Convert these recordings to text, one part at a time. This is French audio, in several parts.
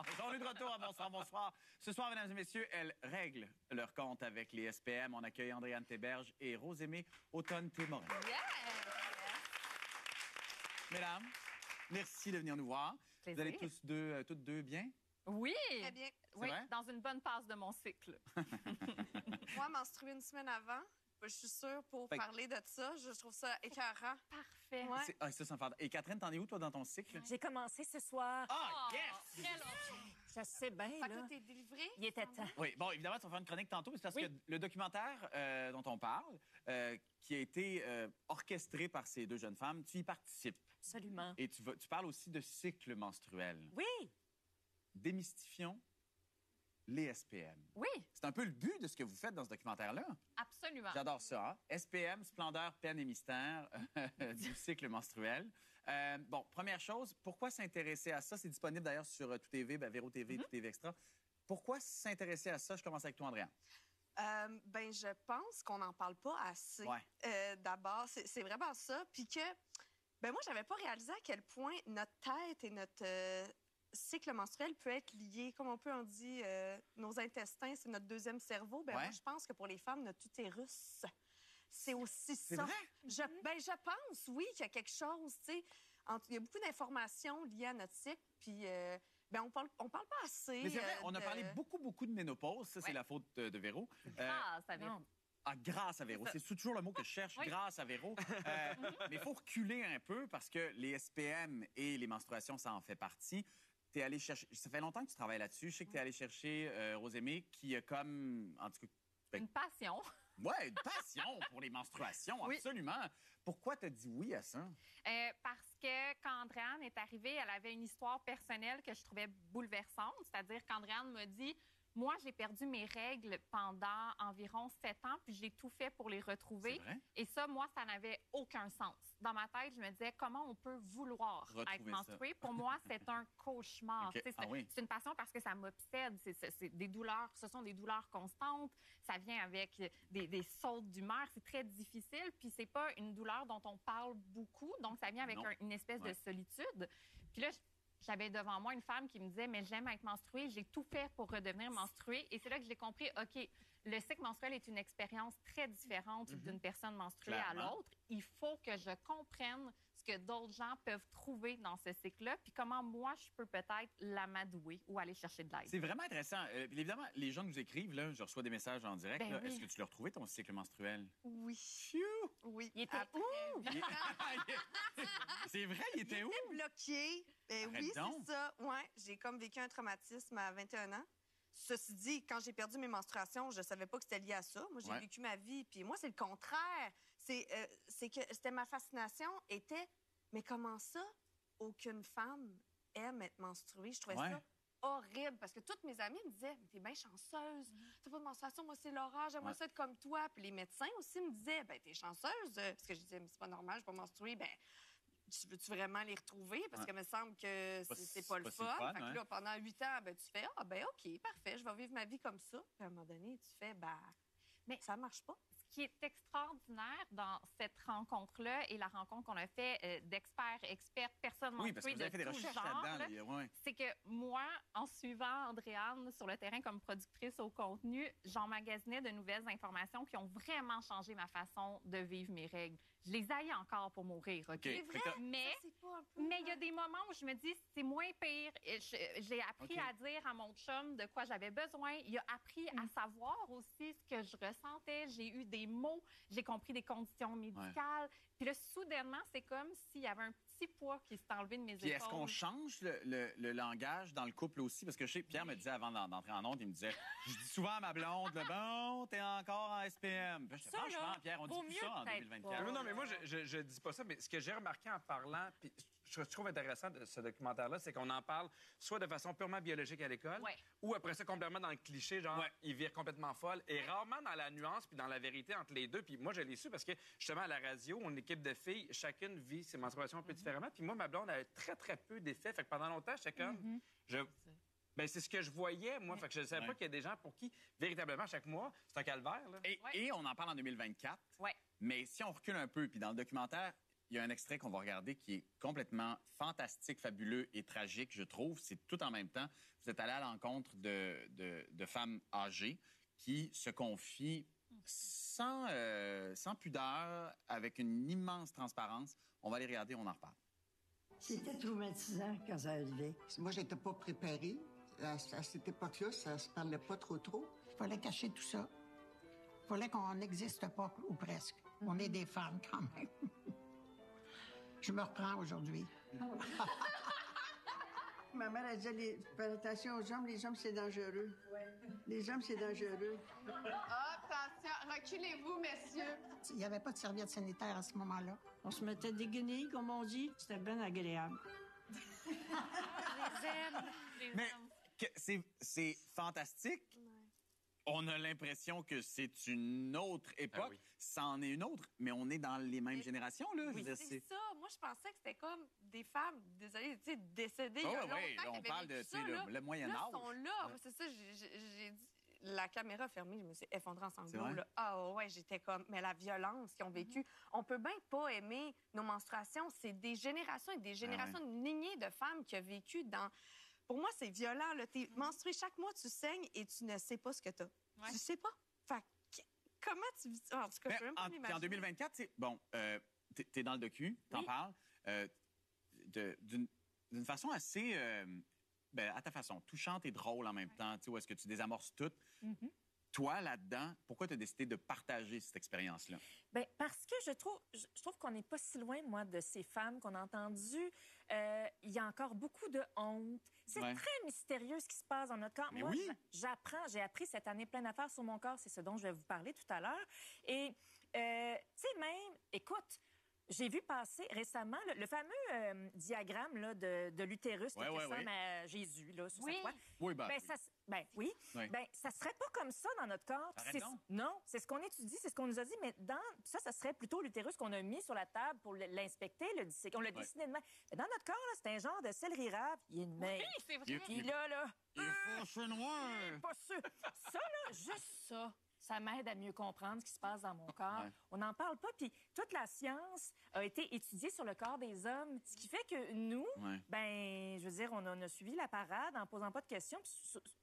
bonsoir. On est de retour à Bonsoir, bonsoir. Ce soir, mesdames et messieurs, elles règlent leur compte avec les SPM. On accueille Andréane Théberge et Rosemée Automne-Témorin. Yeah! Mesdames, merci de venir nous voir. Plaisir. Vous allez toutes deux bien? Oui! Très bien. Oui, vrai? dans une bonne passe de mon cycle. Moi, menstruer une semaine avant, je suis sûre pour Fait que- parler de ça. Je trouve ça écœurant. Parfait. Ouais. Ça, ça me fait... Et Catherine, t'en es où, toi, dans ton cycle? J'ai commencé ce soir. Ah, yes! Quel autre? Je sais bien, Fait que là. là, t'es délivré. Il était temps. Oui, bon, évidemment, tu vas faire une chronique tantôt, mais c'est parce Oui. que le documentaire dont on parle, qui a été orchestré par ces deux jeunes femmes, tu y participes. Absolument. Et tu parles aussi de cycle menstruel. Oui, Démystifions les SPM. Oui, C'est un peu le but de ce que vous faites dans ce documentaire-là. absolument. J'adore ça. Hein? SPM, splendeur, peine et mystère du cycle menstruel. Bon, première chose, pourquoi s'intéresser à ça? C'est disponible d'ailleurs sur Tout TV, Véro TV, Tout TV Extra. Pourquoi s'intéresser à ça? Je commence avec toi, Andréane. Ben, je pense qu'on n'en parle pas assez. Ouais. D'abord, c'est vraiment ça. Puis que, ben moi, j'avais pas réalisé à quel point notre tête et notre cycle menstruel peut être lié. Comme on dit, nos intestins, c'est notre deuxième cerveau. Ben Ouais. moi, je pense que pour les femmes, notre utérus, c'est aussi C'est ça. vrai? Je pense, oui, qu'il y a quelque chose, tu sais. Il y a beaucoup d'informations liées à notre cycle, puis ben on parle pas assez. Mais c'est vrai, on a de- parlé beaucoup de ménopause. Ça, c'est Ouais. la faute de Véro. Ah, ça vient. non. Ah, grâce à Véro. C'est toujours le mot que je cherche, Oui. grâce à Véro. Mais il faut reculer un peu parce que les SPM et les menstruations, ça en fait partie. T'es allé chercher... Ça fait longtemps que tu travailles là-dessus. Je sais que tu es allé chercher Rosemée qui a comme... En tout cas, Une passion. ouais, une passion pour les menstruations, Oui. absolument. Pourquoi t'as dit oui à ça? Parce que quand Andréane est arrivée, elle avait une histoire personnelle que je trouvais bouleversante. C'est-à-dire qu'Andréane m'a dit... Moi, j'ai perdu mes règles pendant environ 7 ans, puis j'ai tout fait pour les retrouver. C'est vrai? Et ça, moi, ça n'avait aucun sens. Dans ma tête, je me disais, comment on peut vouloir Retrouver être menstruée? ça. Pour moi, c'est un cauchemar. OK. Tu sais, Ah oui. C'est une passion parce que ça m'obsède. C'est des douleurs, ce sont des douleurs constantes. Ça vient avec des sautes d'humeur. C'est très difficile. Puis c'est pas une douleur dont on parle beaucoup. Donc, ça vient avec Non. une espèce Ouais. de solitude. Puis là, j'avais devant moi une femme qui me disait, mais j'aime être menstruée, j'ai tout fait pour redevenir menstruée. Et c'est là que j'ai compris, OK, le cycle menstruel est une expérience très différente d'une personne menstruée à Clairement. l'autre. Il faut que je comprenne ce que d'autres gens peuvent trouver dans ce cycle-là, puis comment moi, je peux peut-être l'amadouer ou aller chercher de l'aide. C'est vraiment intéressant. Évidemment, les gens nous écrivent, là, je reçois des messages en direct. Ben là. oui. Est-ce que tu l'as retrouvé, ton cycle menstruel? Oui. Phew! Oui. il était Après- où? C'est vrai, il était où? J'étais bloquée. Arrête Oui, donc. c'est ça. Ouais, j'ai comme vécu un traumatisme à 21 ans. Ceci dit, quand j'ai perdu mes menstruations, je savais pas que c'était lié à ça. Moi, j'ai Ouais. vécu ma vie. Puis moi, c'est le contraire. C'est que c'était ma fascination était, mais comment ça, aucune femme aime être menstruée? Je trouvais Ouais. ça horrible parce que toutes mes amies me disaient, mais t'es bien chanceuse, t'as pas de menstruation, moi c'est l'orage, j'aimerais Ouais. ça être comme toi. Puis les médecins aussi me disaient, ben t'es chanceuse, parce que je disais, mais c'est pas normal, je suis pas menstruée, ben veux-tu vraiment les retrouver? Parce Ouais. que me semble que c'est pas le si le fun. fun, Fait que ouais. là, pendant 8 ans, ben, tu fais, ah, ben, OK, parfait, je vais vivre ma vie comme ça. Puis à un moment donné, tu fais, ben, Mais- ça marche pas. Ce qui est extraordinaire dans cette rencontre-là et la rencontre qu'on a fait d'experts, expertes, personnes Oui, parce que menstruées vous avez fait des de tout recherches genre, là-dedans. là, Ouais. c'est que moi, en suivant Andréane sur le terrain comme productrice au contenu, j'emmagasinais de nouvelles informations qui ont vraiment changé ma façon de vivre mes règles. Je les haïs encore pour mourir, OK? C'est vrai? Mais Ça, c'est pas un peu... mais il y a des moments où je me dis, c'est moins pire. J'ai appris OK. à dire à mon chum de quoi j'avais besoin. Il a appris à savoir aussi ce que je ressentais. J'ai eu des mots. J'ai compris des conditions médicales. Puis là, soudainement, c'est comme s'il y avait un petit poids qui s'est enlevé de mes Puis épaules. est-ce qu'on change le langage dans le couple aussi? Parce que je sais, Pierre me disait avant d'entrer en onde, il me disait, je dis souvent à ma blonde, le bon, t'es encore en SPM. Puis je dis, Ça, franchement, là, Pierre, on dit vaut plus mieux ça en peut-être 2024. pas. Non, mais moi, je dis pas ça, mais ce que j'ai remarqué en parlant, puis je trouve intéressant de ce documentaire-là, c'est qu'on en parle soit de façon purement biologique à l'école, Ouais. ou après ça, complètement dans le cliché, genre, Ouais. il vire complètement folle, et rarement dans la nuance puis dans la vérité entre les deux. Puis moi, je l'ai su parce que, justement, à la radio, on est une équipe de filles, chacune vit ses menstruations un peu différemment. Puis moi, ma blonde avait très, très peu d'effets. Fait que pendant longtemps, j'étais comme... Ben, c'est ce que je voyais, moi. Fait que je ne savais Ouais. pas qu'il y a des gens pour qui, véritablement, chaque mois, c'est un calvaire, là. Et on en parle en 2024. Ouais. Mais si on recule un peu, puis dans le documentaire, il y a un extrait qu'on va regarder qui est complètement fantastique, fabuleux et tragique, je trouve. C'est tout en même temps. Vous êtes allé à l'encontre de femmes âgées qui se confient sans pudeur, avec une immense transparence. On va les regarder, on en reparle. C'était traumatisant quand ça arrivait. Moi, j'étais pas préparée. À cette époque-là, ça se parlait pas trop. Il fallait cacher tout ça. Il fallait qu'on n'existe pas, ou presque. On est des femmes, quand même. Je me reprends aujourd'hui. Ma mère a dit, fais attention aux hommes, les hommes, c'est dangereux. Les hommes, c'est dangereux. Attention, reculez-vous, messieurs. Il n'y avait pas de serviette sanitaire à ce moment-là. On se mettait des guenilles, comme on dit. C'était bien agréable. Mais c'est fantastique. On a l'impression que c'est une autre époque. oui. Ça en est une autre, mais on est dans les mêmes générations, là. Je veux dire, C'est ça. Moi, je pensais que c'était comme des femmes, désolée, tu sais, décédées il y a longtemps. là, on qui parle avaient de vécu ça, là. le Moyen Là, Âge. ils sont là. Moi, c'est ça, j'ai dit... La caméra fermée, je me suis effondrée en C'est sanglots. vrai? Là. Ah ouais, j'étais comme... Mais la violence qu'ils ont vécue, on peut bien pas aimer nos menstruations. C'est des générations et des générations, une lignée de femmes qui a vécu dans... Pour moi, c'est violent. Là. T'es menstruée chaque mois, tu saignes et tu ne sais pas ce que t'as. Ouais. Tu sais pas. Fait que, comment tu vis ça? En tout cas, je peux même pas En m'imaginer. 2024, bon, t'es dans le docu, t'en parles, d'une façon assez, à ta façon, touchante et drôle en même temps, tu sais, où est-ce que tu désamorces tout. Toi, là-dedans, pourquoi tu as décidé de partager cette expérience-là? Bien, parce que je trouve qu'on n'est pas si loin, moi, de ces femmes qu'on a entendues. Il y a encore beaucoup de honte. C'est très mystérieux ce qui se passe dans notre corps. Mais Moi, oui. j'ai appris cette année plein d'affaires sur mon corps. C'est ce dont je vais vous parler tout à l'heure. Et, tu sais, même, écoute, j'ai vu passer récemment le fameux diagramme là, de l'utérus qui ressemble à Jésus là, sur sa croix. Oui, Oui. Ben, ça serait pas comme ça dans notre corps. Arrête donc. Non, c'est ce qu'on étudie, c'est ce qu'on nous a dit, mais ça serait plutôt l'utérus qu'on a mis sur la table pour l'inspecter, le disséquer. On l'a dessiné de main. Mais dans notre corps, là, c'est un genre de céleri rave. Il y a une main. Oui, c'est vrai. Puis là, Il faut se noir. pas sûr. Ça, là, juste ça m'aide à mieux comprendre ce qui se passe dans mon corps. Ouais. On n'en parle pas. Puis toute la science a été étudiée sur le corps des hommes, ce qui fait que nous, ben, je veux dire, on a suivi la parade en posant pas de questions.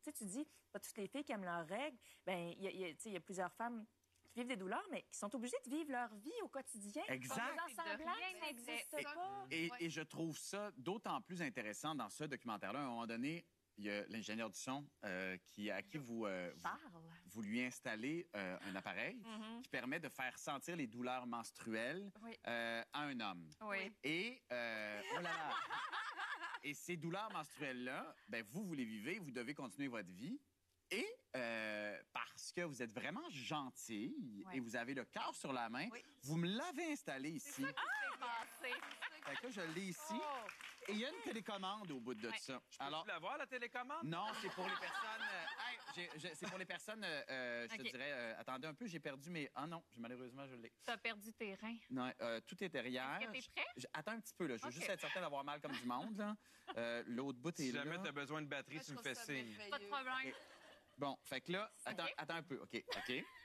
Puis, tu dis, pas toutes les filles qui aiment leurs règles. Ben, il y a plusieurs femmes qui vivent des douleurs, mais qui sont obligées de vivre leur vie au quotidien. Exact. En faisant semblant Rien que ça n'existe n'existe. pas. Et je trouve ça d'autant plus intéressant dans ce documentaire-là. À un moment donné, il y a l'ingénieur du son à qui vous lui installez un appareil qui permet de faire sentir les douleurs menstruelles à un homme. Oui. Et, oh là là! Et ces douleurs menstruelles-là, ben, vous les vivez, vous devez continuer votre vie. Et parce que vous êtes vraiment gentille et vous avez le cœur sur la main, vous me l'avez installé ici. C'est passé. Fait que je l'ai ici. Et il y a une télécommande au bout de ça. Alors, tu la voir, la télécommande? Non, c'est pour les personnes. C'est pour les personnes. Je te dirais, attendez un peu, j'ai perdu mes. Ah non, malheureusement, je l'ai. T'as perdu tes reins. Non, tout est derrière. Est-ce que t'es prêt? Attends un petit peu, là. Je veux juste être certain d'avoir mal comme du monde, là. L'autre bout Si est là. jamais tu as besoin de batterie, Moi, tu je me trouve fais ça signe. merveilleux. Pas de problème. Bon, fait que là, attends un peu. OK.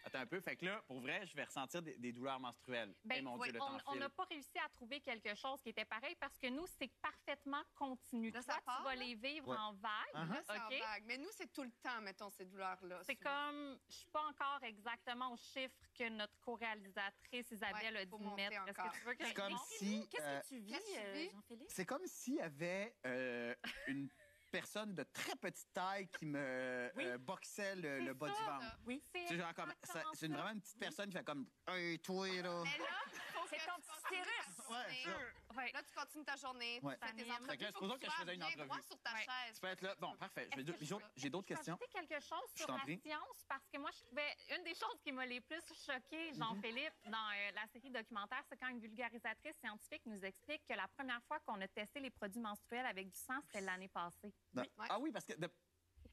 Attends un peu. Fait que là, pour vrai, je vais ressentir des douleurs menstruelles. Ben, Eh, mon Dieu, le temps on file. n'a pas réussi à trouver quelque chose qui était pareil parce que nous, c'est parfaitement continu. Là, Toi, ça part, tu vas là. les vivre Ouais. en vague. Là, c'est en OK? vague. Mais nous, c'est tout le temps, mettons, ces douleurs-là. C'est souvent. comme, je suis pas encore exactement au chiffre que notre co-réalisatrice Isabelle a faut dit mettre. monter Est-ce que encore. tu veux que C'est je comme monte? si. Qu'est-ce que tu vis, qu'est-ce que tu vis? Jean-Philippe? C'est comme s'il y avait une personne de très petite taille qui me boxait le bas du ça, ventre. Oui. Tu sais, genre comme, c'est vraiment une petite personne qui fait comme, hey, toi, là. Mais là, faut C'est que ton tu petit continues ta utérus. journée. Ouais. Là, tu continues ta journée, Ouais. tu fais tes Fait entrevues. que là, Faut supposons que tu je faisais sois une bien entrevue. droit sur ta Ouais. chaise. Tu peux être là. Bon, parfait. Est-ce que J'ai d'autres Je peux questions. ajouter quelque chose Je sur t'en la prie. science parce que moi, je trouvais une des choses qui m'a les plus choquée, Jean-Philippe, dans la série documentaire, c'est quand une vulgarisatrice scientifique nous explique que la première fois qu'on a testé les produits menstruels avec du sang, c'était l'année passée. Ah oui, parce que.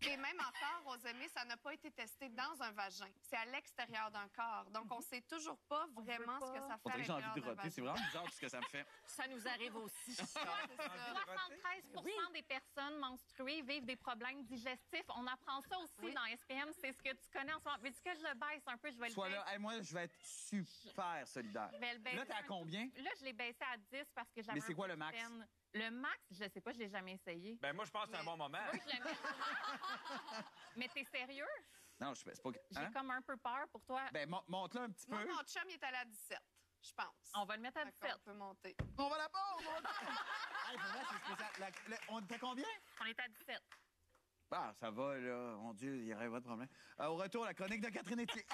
Et même encore, aux amis, ça n'a pas été testé dans un vagin. C'est à l'extérieur d'un corps. Donc, on ne sait toujours pas vraiment ce que ça On fait à dirait que j'ai envie l'intérieur de d'un roter. C'est vagin. vraiment bizarre tout ce que ça me fait. Ça nous arrive aussi. C'est ça. 73 % des personnes menstruées vivent des problèmes digestifs. On apprend ça aussi dans SPM. C'est ce que tu connais en ce moment. Veux-tu que je le baisse un peu? Je vais le baisser. Là, moi, je vais être super solidaire. Je vais le baisser. Là, t'es à combien? Là, je l'ai baissé à 10 parce que j'avais. Mais c'est quoi le max? Le max, je sais pas, je l'ai jamais essayé. Ben moi, je pense que c'est un bon moment. Oui, je l'aime. Mais t'es sérieux? Non, c'est pas... J'ai comme un peu peur pour toi. Ben, monte-le un petit peu. Moi, mon chum, il est allé à 17, je pense. On va le mettre à 17. On peut monter. On va la pause! Hey, pour vrai, c'est spécial. On était combien? On est à 17. Ah, ça va, là. Mon Dieu, il n'y aurait pas de problème. Au retour, la chronique de Catherine Etier.